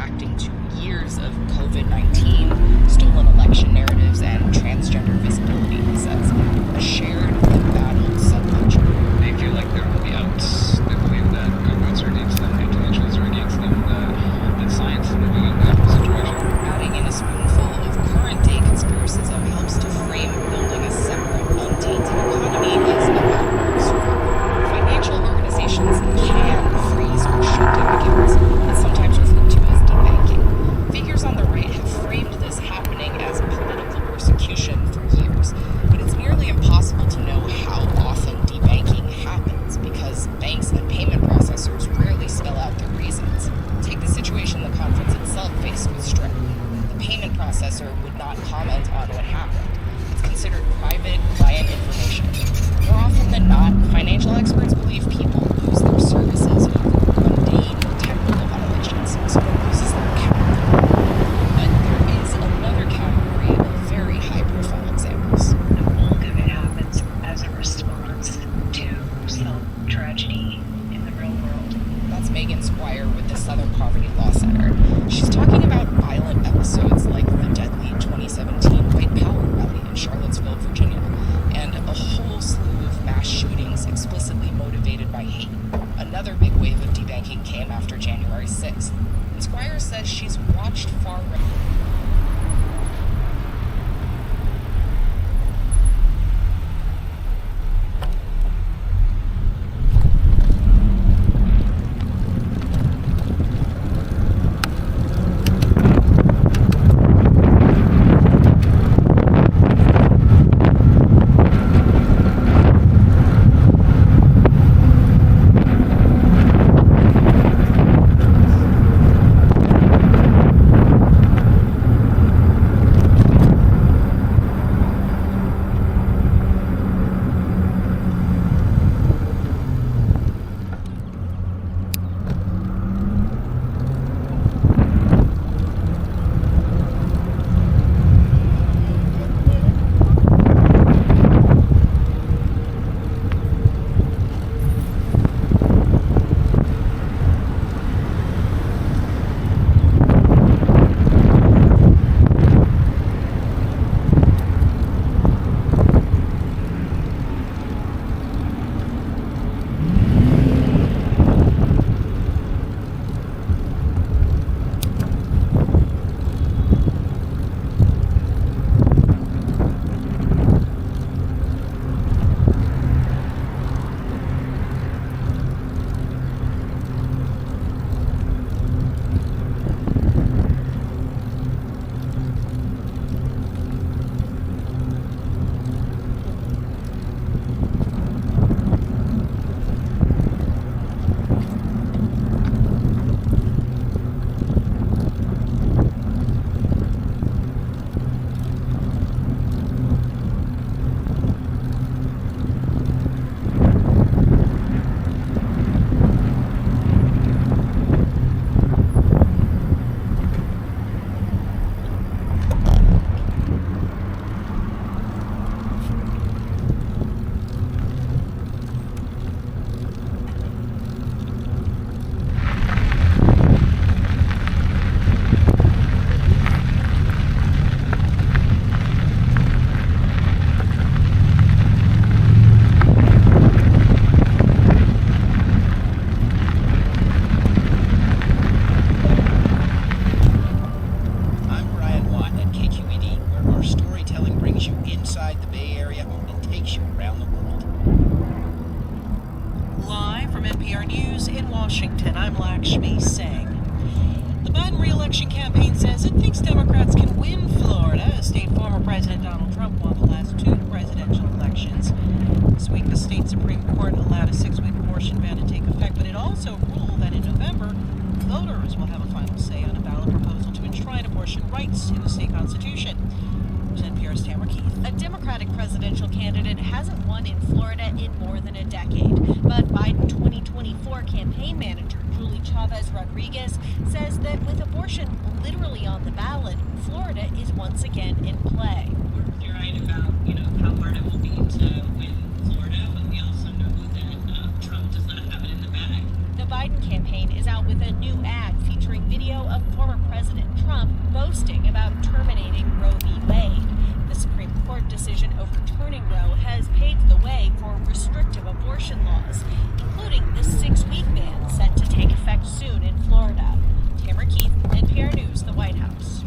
reacting to years of COVID-19, stolen election narratives, and transgender visibility, he says. A shared, embattled subculture. They feel like they're on the outs. They believe that our votes are against them, intellectuals are against them, that science is moving in that situation. Adding in a spoonful of current-day conspiracism helps to frame building a separate, untainted economy as a matter of survival. Financial organizations can freeze or shut down accounts. It's sometimes referred to as debanking. Figures on the right have framed this happening as political persecution for years, but it's nearly impossible to know how often debanking happens because banks and payment processors rarely spell out their reasons. Take the situation the conference itself faced with Stripe. The payment processor would not comment on what happened. It's considered private client information. More often than not, financial experts believe people lose their services over mundane technical violations, so it loses their account. But there is another category of very high-profile examples. The bulk of it happens as a response to some tragedy in the real world. That's Megan Squire with the Southern Poverty Law Center. She's talking about violent episodes like the deadly 2017 White Power rally in Charlottesville, Virginia, and a whole slew of mass shootings explicitly motivated by hate. Another big wave of debanking came after January 6th. And Squire says she's watched far-right. re-election campaign says it thinks Democrats can win Florida, a state former President Donald Trump won the last two presidential elections. This week, the state Supreme Court allowed a 6-week abortion ban to take effect, but it also ruled that in November, voters will have a final say on a ballot proposal to enshrine abortion rights in the state constitution. NPR's Tamara Keith. A Democratic presidential candidate hasn't won in Florida in more than a decade, but Biden 2024 campaign manager Julie Chavez Rodriguez says that with abortion literally on the ballot, Florida is once again in play. You're right about, how hard it will be to win Florida, but we also know that Trump does not have it in the bag. The Biden campaign is out with a new ad featuring video of former President Trump boasting about terminating Roe v. Wade. The Supreme Court decision overturning Roe has paved the way for restrictive abortion laws, including the 6-week ban set to take effect soon in Florida. Tamara Keith, NPR News, the White House.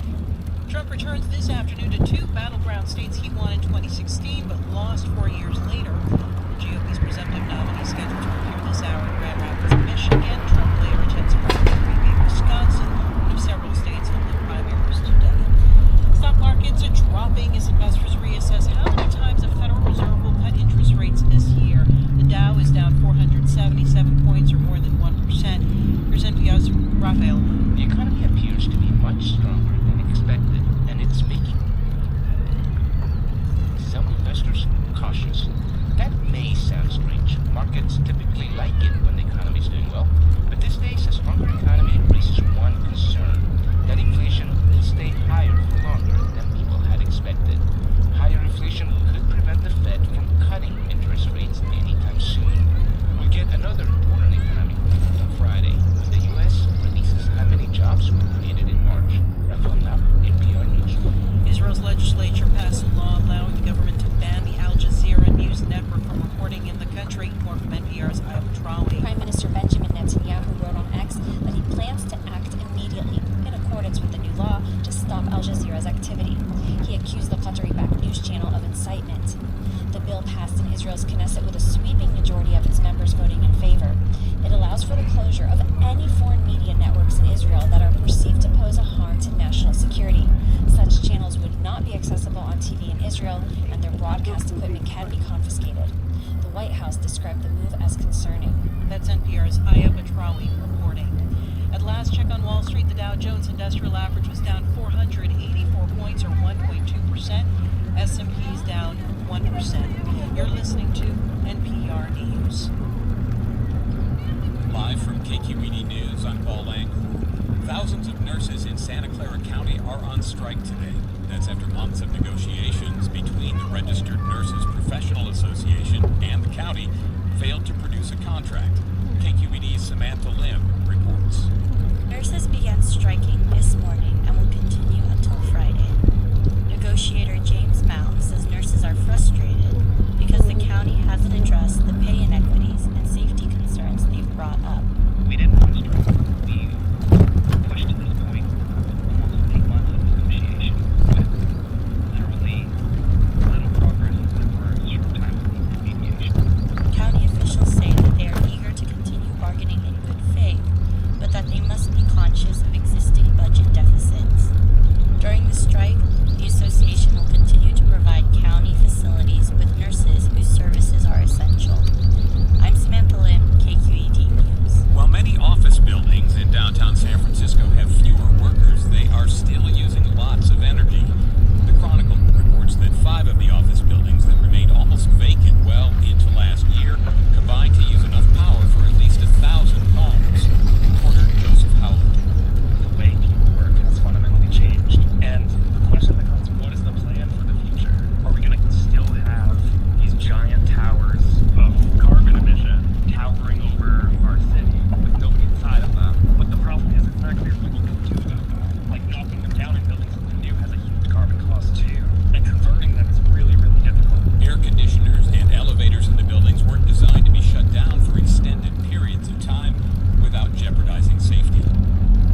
Trump returns this afternoon to two battleground states he won in 2016 but lost 4 years later. The GOP's presumptive nominee scheduled to appear this hour in Grand Rapids, Michigan. Trump later attends primary in Green Bay, Wisconsin, one of several states holding primaries today. Stock markets are dropping as investors reassess how many times the Federal Reserve will cut interest rates this year. The Dow is down 477 points, or more than 1%. Here's NPR's Raphael. The economy appears to be much stronger than expected, and it's making some investors cautious. That may sound strange. Markets typically like it when the economy is doing well, but these days a stronger economy raises one concern: that inflation will stay higher for longer than people had expected. Higher inflation could prevent the Fed from cutting interest rates anytime soon. We'll get another important economic report on Friday when the U.S. releases how many jobs were created in March. Raphael Knapp, NPR News. Israel's legislature passed a law allowing the government to ban the Al Jazeera news network from reporting in the country. More from NPR's Iowa Trolley. Prime Minister Benjamin Netanyahu wrote on X that he plans to act immediately in accordance with the new law to stop Al Jazeera's activity. He accused the Qatari-backed news channel of incitement. The bill passed in Israel's Knesset with a sweeping majority of its members voting in favor. It allows for the closure of any foreign media networks in Israel that are perceived to pose a harm to national security. Such channels would not be accessible on TV in Israel, and their broadcast equipment can be confiscated. The White House described the move as concerning. That's NPR's Iowa Trolley reporting. At last check on Wall Street, the Dow Jones Industrial Average was down 484 points, or 1.2%. S&P is down 1%. You're listening to NPR News. Live from KQED News, I'm Paul Lang. Thousands of nurses in Santa Clara County are on strike today. That's after months of negotiations between the Registered Nurses Professional Association and the county failed to produce a contract. KQED's Samantha Lim reports. Nurses began striking this morning and will continue until Friday. Negotiator James Mount says nurses are frustrated because the county hasn't addressed the pay inequities and safety concerns they've brought up. We didn't want to strike. We pushed to this point almost 8 months of negotiation with literally little progress for a short time of mediation. County officials say that they are eager to continue bargaining in good faith, but that they must be conscious of existing budget deficits. During the strike, the association will continue to provide county facilities with nurses whose services are essential. I'm Samantha Lim, KQED News. While many office buildings in downtown San Francisco have fewer workers, they are still using lots of energy. The Chronicle reports that 5 of the office buildings that remained almost vacant well into last year combined to use enough power for at least 1,000 homes. Reporter Joseph Howland. The way people work has fundamentally changed. And the question becomes, what is the plan for the future? Are we going to still have these giant towers of carbon emission towering over our city with nobody inside of them? But the problem is exactly what you can do about that. Like knocking them down and building something new has a huge carbon cost too. And converting them is really, really difficult. Air conditioners and elevators in the buildings weren't designed to be shut down for extended periods of time without jeopardizing safety.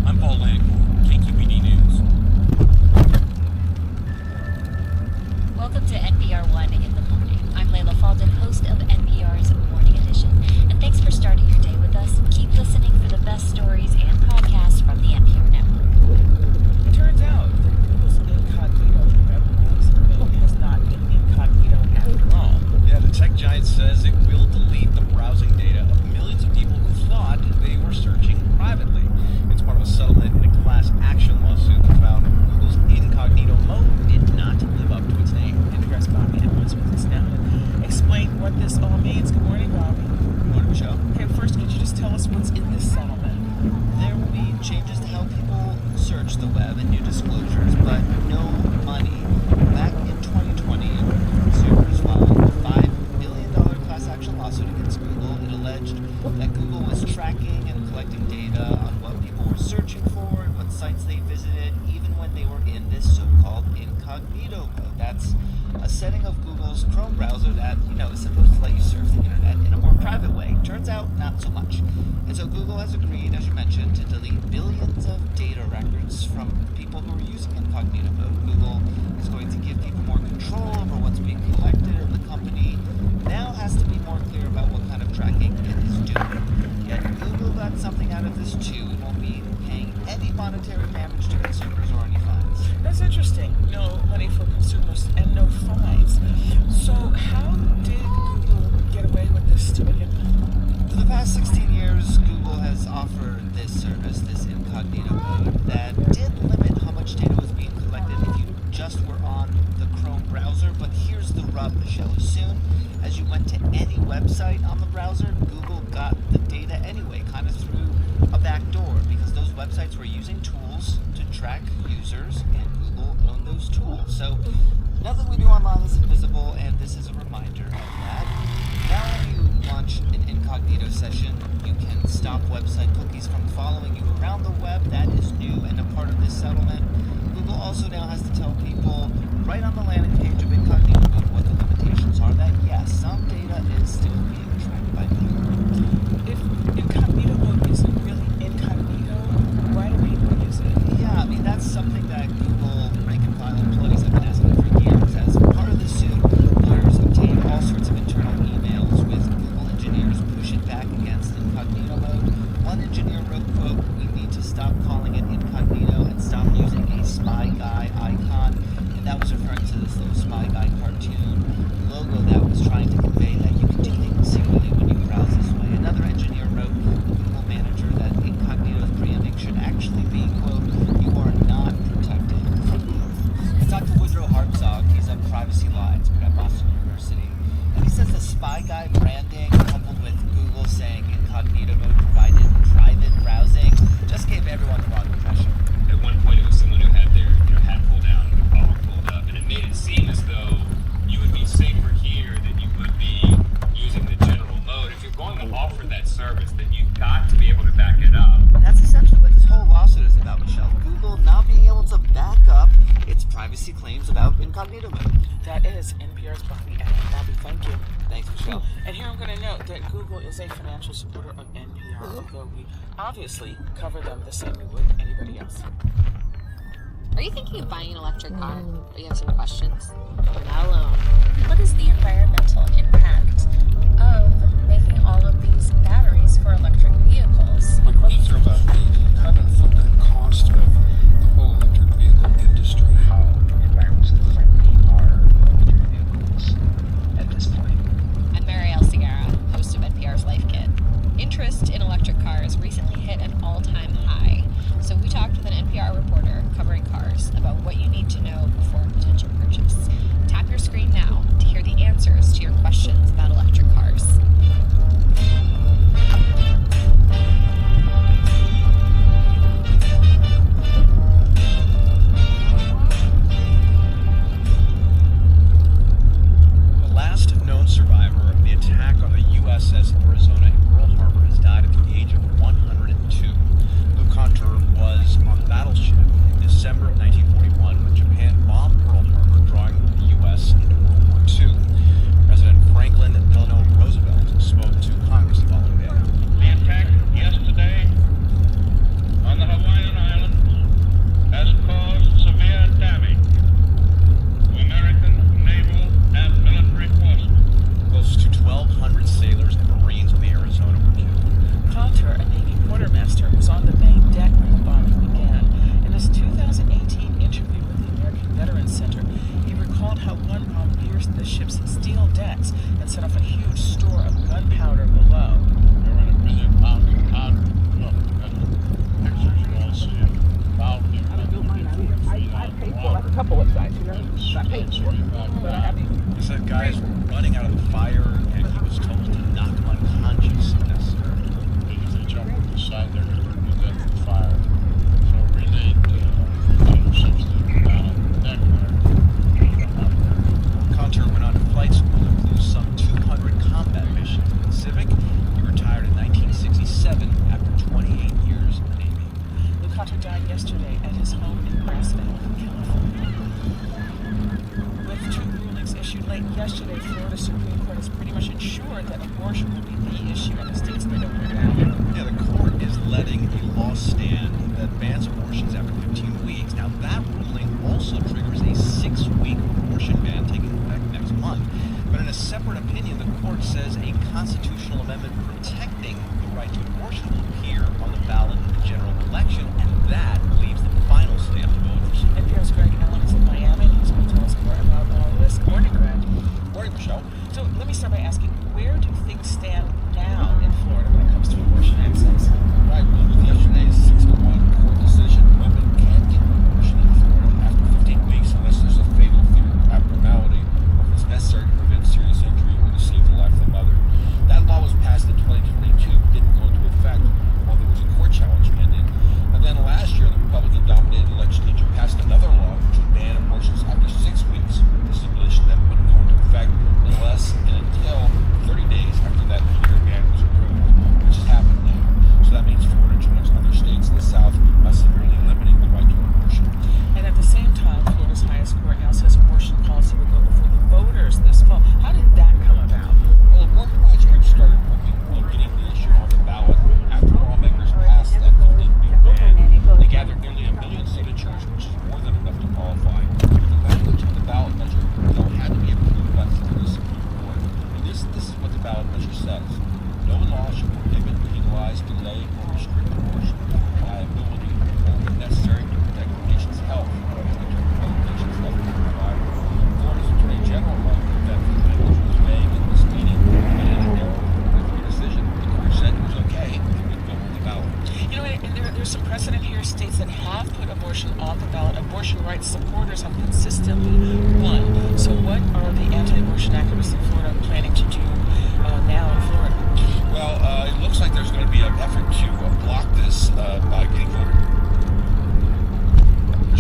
I'm Paul Langford, KQED News. Welcome to NPR One in the morning. I'm Layla Falden, host of NPR's Morning Edition. And thanks for starting your day with us. Keep listening for the best stories and podcasts from the NPR network. It turns out that Google's incognito web browser has not been incognito after all. Yeah, the tech giant says it will delete the browsing data of millions of people who thought they were searching privately. It's part of a settlement in a class action lawsuit that found Google's incognito mode did not live up to its name. NPR's Bobby Edwards with us now to explain what this all means. Good morning, Bobby. Good morning, Michelle. Okay, first, could you just tell us what's in this settlement? There will be changes to how people search the web and new disclosures, but no money. Back in 2020, consumers filed a $5 billion class action lawsuit against Google. It alleged that Google was tracking and collecting searching for, what sites they visited, even when they were in this so-called incognito mode. That's a setting of Google's Chrome browser that, is supposed to let you surf the internet in a more private way. Turns out, not so much. And so Google has agreed, as you mentioned, to delete billions of data records from people who are using incognito mode. Google is going to give people more control over what's being collected, and the company now has to be more clear about what kind of tracking it is doing. Yet Google got something out of this too and won't be paying any monetary damage to consumers or any fines. That's interesting. No money for consumers and no fines. So how did Google get away with this to begin with? For the past 16 years, Google has offered this service, this incognito mode, that did limit how much data was being collected if you just were on the Chrome browser. But here's the rub, Michelle. As soon as you went to any website on the browser, Google got the data anyway, kind of through a back door, because those websites were using tools to track users, and Google owned those tools. So nothing we do online is invisible, and this is a reminder of that. Now when you launch an incognito session, you can stop website cookies from following you around the web. That is new and a part of this settlement. Google also now has to tell people right on the landing page of incognito mode what the limitations are, that yes, some data is still being tracked by Google. If incognito mode isn't really incognito, why do people use it? Yeah, I mean, that's something that Google rank-and-file employees have been asking for years. As part of the suit, lawyers obtained all sorts of internal emails with Google engineers pushing back against incognito mode. One engineer wrote, quote, "We need to stop calling it incognito and stop using a spy guy icon." And that was referring to this little spy guy cartoon logo that was trying to convey that you can do things secretly when you browse this way. Another engineer wrote the Google manager that incognito's branding should actually be, quote, "You are not protected from Google." And Dr. Woodrow Hartzog, he's a privacy law expert at Boston University, and he says the spy guy branding, coupled with Google saying incognito mode provided private browsing, just gave everyone the wrong impression. At one point, it was someone who had their hat pulled down and their collar pulled up, and it made it seem as though you would be safer here than you would be using the general mode. If you're going to offer that service, then you've got to be able to back it up. And that's essentially what this whole lawsuit is about, Michelle. Google not being able to back up its privacy claims about incognito mode. That is NPR's Bobby and Bobby. Thank you. Thanks, Michelle. And here I'm going to note that Google is a financial supporter of NPR, although we obviously cover them the same we would anybody else. Are you thinking of buying an electric car? Or you have some questions? You're not alone. What is the environmental impact of making all of these batteries for electric vehicles? My questions are about the carbon footprint cost of the whole electric vehicle industry. How environmentally friendly are electric vehicles at this point? I'm Marielle Segarra, host of NPR's Life Kit. Interest in electric cars recently hit an all-time high, so we talked with an NPR reporter covering cars about what you need to know before a potential purchase. Tap your screen now to hear the answers to your questions about electric cars. The last known survivor of the attack on the USS Arizona in Pearl Harbor has died at the age of 102. Luke Hunter was on the battleship in December of 1941 when Japan bombed Pearl Harbor, drawing the U.S. into World War II. President Franklin Florida that abortion will be the issue in the states that open it out. Yeah, the court is letting a law stand that bans abortions after 15 weeks. Now, that ruling also triggers a 6-week abortion ban taking effect next month. But in a separate opinion, the court says a constitutional amendment protecting the right to abortion will appear on the ballot in the general election, and that leaves the final say up to voters. NPR's Greg Allen is in Miami. He's going to tell us more about all this. Good morning, Greg. Morning, Michelle. So let me start by asking, where do things stand now in Florida when it comes to abortion access? Right, well, with yesterday's 6-1 court decision, women can get an abortion in Florida after 15 weeks unless there's a fatal fetal abnormality or if it's necessary to prevent serious injury or to save the life of the mother. That law was passed in 2022, didn't go into effect while there was a court challenge pending. And then last year, the Republican-dominated legislature passed another law which would ban abortions after 6 weeks, with the stipulation that wouldn't go into effect unless and until 30 days after that clear ban was approved, which has happened now. So that means Florida joins other states in the South by severely limiting the right to abortion. And at the same time, Florida's highest court now says abortion policy will go before the voters this fall. How did that come about? Well, abortion rights groups started working on getting the issue on the ballot after lawmakers passed that 15-week ban. They gathered nearly 1 million signatures, which is more than enough to qualify. The language of the ballot measure, though, had to be approved by Florida's Supreme Court. And this is what the ballot measure says. No law should prohibit, penalize, delay, or restrict abortion for liability or when necessary to protect the patient's health or to determine whether the patient's health is provided. Florida's Attorney General argued that the language was vague and misleading, and in an error with her decision, the court said it was okay if it would go on the ballot. You know, and there's some precedent here. States that have put abortion on the ballot, abortion rights supporters have consistently won. So what are the anti-abortion activists in Florida planning to do now in Florida? Well, it looks like there's going to be an effort to block this by getting voters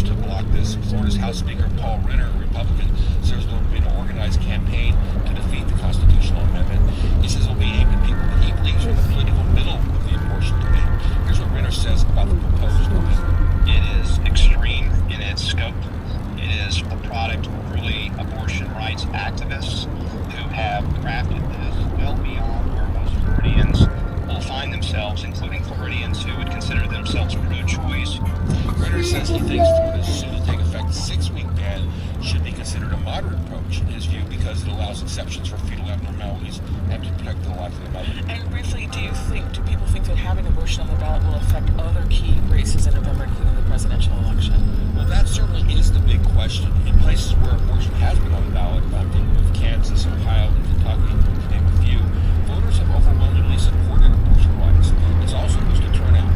to block this. Florida's House Speaker Paul Renner, a Republican, says there will be an organized campaign to defeat the constitutional amendment. He says it will be aimed at people that he believes are in the political middle of the abortion debate. Here's what Renner says about the proposed amendment. It is extreme in its scope. It is a product of really abortion rights activists who have crafted this well beyond where most Floridians will find themselves, including Floridians who would consider themselves pro-choice. Renner says he thinks Florida's soon-to-take-effect 6-week ban should be considered a moderate approach in his view because it allows exceptions for fetal abnormalities and to protect the life of the mother. And briefly, do people think that having abortion on the ballot will affect other key races in November, including the presidential election? Well, that certainly is the big question. In places where abortion has been on the ballot, I'm thinking of Kansas, Ohio, and Kentucky, to name a few, voters have overwhelmingly supported abortion rights. It's also boosted turnout.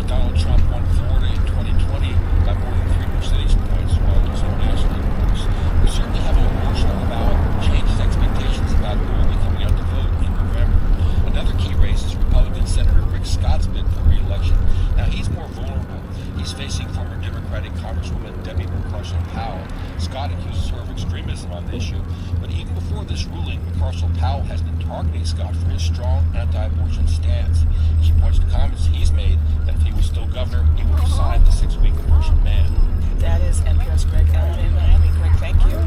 Donald Trump won Florida in 2020 by more than 3 percentage points while losing national votes. We certainly have an abortion on the ballot changes expectations about who will be coming out to vote in November. Another key race is Republican Senator Rick Scott's bid for re-election. Now, he's more vulnerable. He's facing former Democratic Congresswoman Debbie McCarcel-Powell. Scott accuses her of extremism on the issue, but even before this ruling, McCarcel-Powell has been targeting Scott for his strong anti-abortion stance. She points to comments he's made that if he was still governor, he would have signed the 6-week abortion ban. That is NPR's Greg Allen in Miami. Greg, thank you.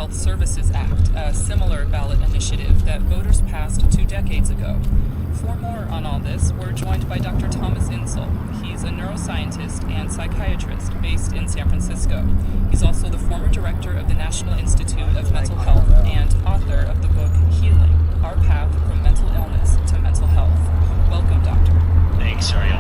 Health Services Act, a similar ballot initiative that voters passed 2 decades ago. For more on all this, we're joined by Dr. Thomas Insel. He's a neuroscientist and psychiatrist based in San Francisco. He's also the former director of the National Institute of Mental Health and author of the book Healing, Our Path from Mental Illness to Mental Health. Welcome, Doctor. Thanks, sorry.